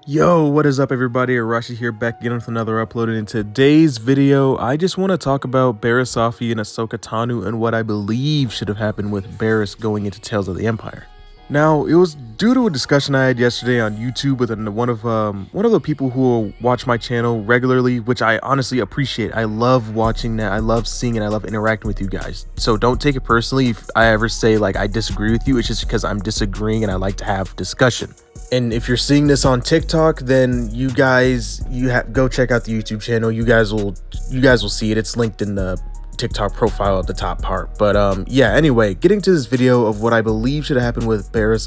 Yo, what is up everybody? Arashi here, back again with another upload. And in today's video, I just want to talk about Barriss and Ahsoka Tano and what I believe should have happened with Barriss going into Tales of the Empire. Now, it was due to a discussion I had yesterday on YouTube with one of the people who watch my channel regularly, which I honestly appreciate. I love watching that. I love seeing and I love interacting with you guys. So don't take it personally if I ever say like I disagree with you. It's just because I'm disagreeing and I like to have discussion. And if you're seeing this on TikTok, then you guys, go check out the YouTube channel. You guys will see it. It's linked in the TikTok profile at the top part. But yeah, anyway, getting to this video of what I believe should have happened with Barriss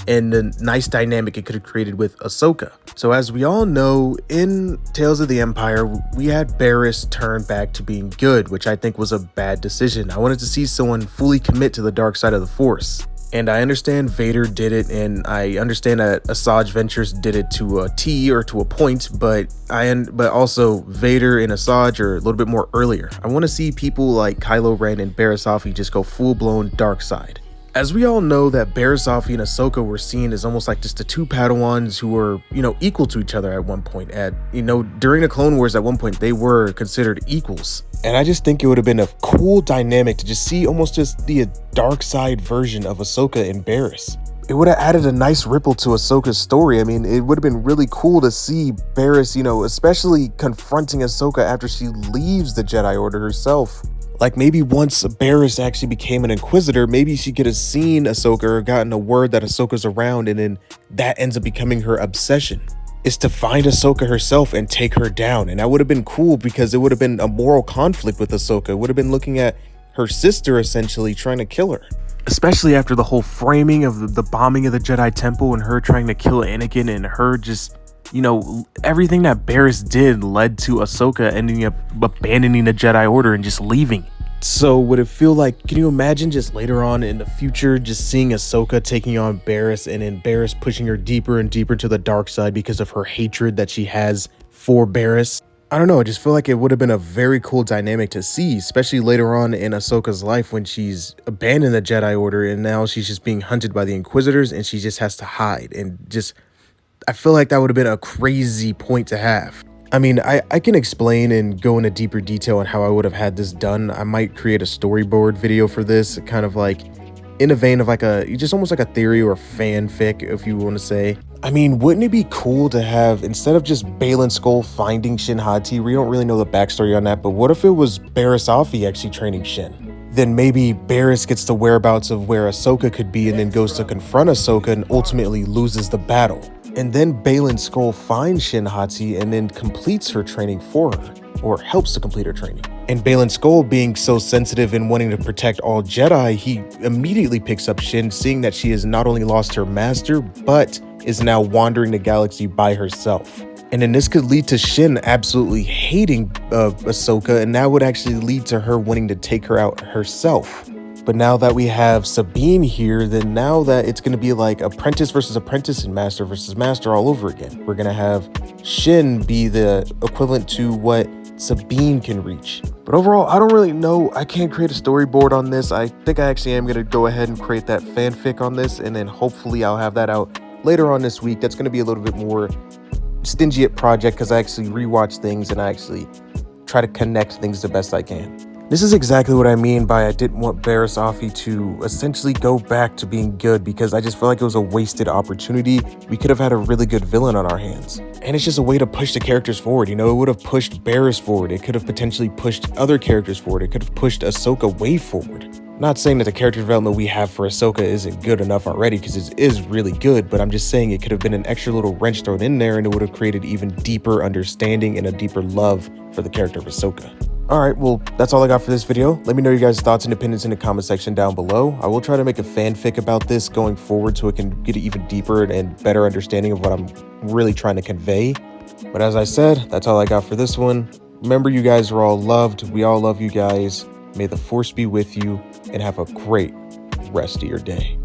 and the nice dynamic it could have created with Ahsoka. So as we all know, in Tales of the Empire, we had Barriss turn back to being good, which I think was a bad decision. I wanted to see someone fully commit to the dark side of the Force. And I understand Vader did it, and I understand that Asajj Ventress did it to a T or to a point, but also Vader and Asajj are a little bit more earlier. I want to see people like Kylo Ren and Barriss just go full-blown dark side. As we all know that Barriss and Ahsoka were seen as almost like just the two Padawans who were, equal to each other at one point. During the Clone Wars at one point, they were considered equals. And I just think it would have been a cool dynamic to just see almost just the dark side version of Ahsoka and Barriss. It would have added a nice ripple to Ahsoka's story. I mean, it would have been really cool to see Barriss, especially confronting Ahsoka after she leaves the Jedi Order herself. Like maybe once Barriss actually became an Inquisitor, maybe she could have seen Ahsoka or gotten a word that Ahsoka's around, and then that ends up becoming her obsession. Is to find Ahsoka herself and take her down. And that would have been cool because it would have been a moral conflict with Ahsoka. It would have been looking at her sister essentially trying to kill her. Especially after the whole framing of the bombing of the Jedi Temple and her trying to kill Anakin and her just, everything that Barriss did led to Ahsoka ending up abandoning the Jedi Order and just leaving. So would it feel like, can you imagine just later on in the future, just seeing Ahsoka taking on Barriss and then Barriss pushing her deeper and deeper to the dark side because of her hatred that she has for Barriss? I don't know, I just feel like it would have been a very cool dynamic to see, especially later on in Ahsoka's life when she's abandoned the Jedi Order and now she's just being hunted by the Inquisitors and she just has to hide. And just, I feel like that would have been a crazy point to have. I mean, I can explain and go into deeper detail on how I would have had this done. I might create a storyboard video for this, kind of like in a vein of like just almost like a theory or fanfic, if you want to say. I mean, wouldn't it be cool to have, instead of just Baylan Skoll finding Shin Hati, we don't really know the backstory on that, but what if it was Barriss actually training Shin? Then maybe Barriss gets the whereabouts of where Ahsoka could be and then goes to confront Ahsoka and ultimately loses the battle. And then Baylan Skoll finds Shin Hati and then completes her training for her, or helps to complete her training. And Baylan Skoll, being so sensitive and wanting to protect all Jedi, he immediately picks up Shin, seeing that she has not only lost her master, but is now wandering the galaxy by herself. And then this could lead to Shin absolutely hating Ahsoka, and that would actually lead to her wanting to take her out herself. But now that we have Sabine here, then now that it's going to be like apprentice versus apprentice and master versus master all over again. We're going to have Shin be the equivalent to what Sabine can reach. But overall, I don't really know. I can't create a storyboard on this. I think I actually am going to go ahead and create that fanfic on this, and then hopefully I'll have that out later on this week. That's going to be a little bit more stingy at project because I actually rewatch things and I actually try to connect things the best I can. This is exactly what I mean by I didn't want Barriss to essentially go back to being good, because I just feel like it was a wasted opportunity. We could have had a really good villain on our hands. And it's just a way to push the characters forward. It would have pushed Barriss forward. It could have potentially pushed other characters forward. It could have pushed Ahsoka way forward. Not saying that the character development we have for Ahsoka isn't good enough already, because it is really good, but I'm just saying it could have been an extra little wrench thrown in there and it would have created even deeper understanding and a deeper love for the character of Ahsoka. Alright, well, that's all I got for this video. Let me know your guys' thoughts and opinions in the comment section down below. I will try to make a fanfic about this going forward so it can get an even deeper and better understanding of what I'm really trying to convey. But as I said, that's all I got for this one. Remember, you guys are all loved. We all love you guys. May the Force be with you, and have a great rest of your day.